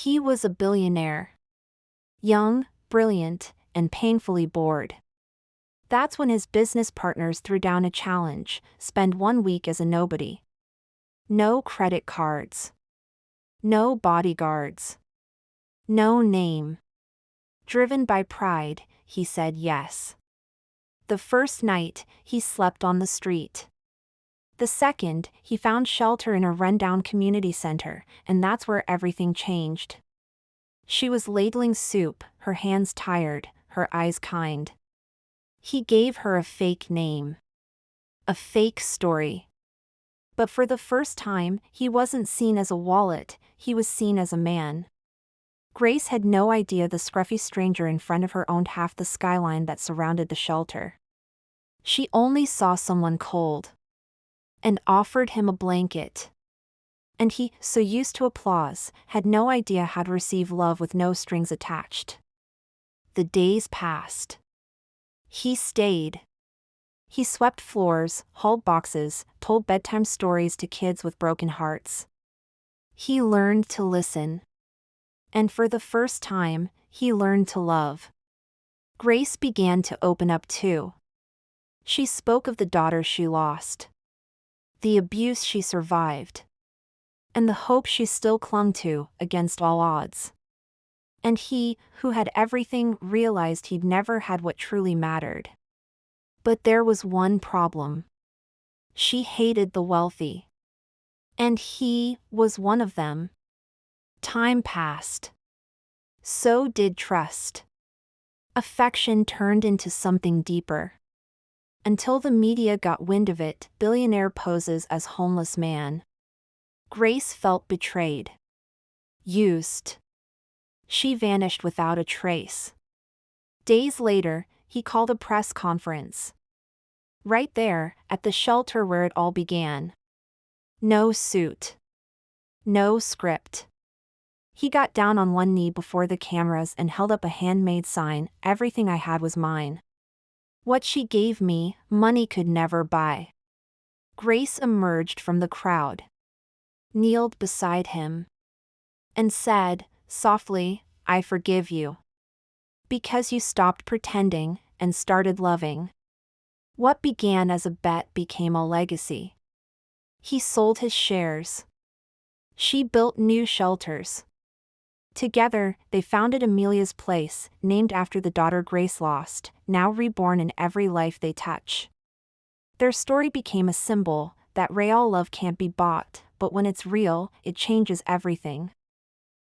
He was a billionaire. Young, brilliant, and painfully bored. That's when his business partners threw down a challenge: spend 1 week as a nobody. No credit cards. No bodyguards. No name. Driven by pride, he said yes. The first night, he slept on the street. The second, he found shelter in a rundown community center, and that's where everything changed. She was ladling soup, her hands tired, her eyes kind. He gave her a fake name. A fake story. But for the first time, he wasn't seen as a wallet, he was seen as a man. Grace had no idea the scruffy stranger in front of her owned half the skyline that surrounded the shelter. She only saw someone cold. And offered him a blanket. And he, so used to applause, had no idea how to receive love with no strings attached. The days passed. He stayed. He swept floors, hauled boxes, told bedtime stories to kids with broken hearts. He learned to listen. And for the first time, he learned to love. Grace began to open up too. She spoke of the daughter she lost. The abuse she survived. And the hope she still clung to, against all odds. And he, who had everything, realized he'd never had what truly mattered. But there was one problem. She hated the wealthy. And he was one of them. Time passed. So did trust. Affection turned into something deeper. Until the media got wind of it, billionaire poses as homeless man. Grace felt betrayed. Used. She vanished without a trace. Days later, he called a press conference. Right there, at the shelter where it all began. No suit. No script. He got down on one knee before the cameras and held up a handmade sign: "Everything I had was mine. What she gave me, money could never buy." Grace emerged from the crowd. Kneeled beside him. And said, softly, "I forgive you. Because you stopped pretending, and started loving." What began as a bet became a legacy. He sold his shares. She built new shelters. Together, they founded Amelia's Place, named after the daughter Grace lost, now reborn in every life they touch. Their story became a symbol that real love can't be bought, but when it's real, it changes everything.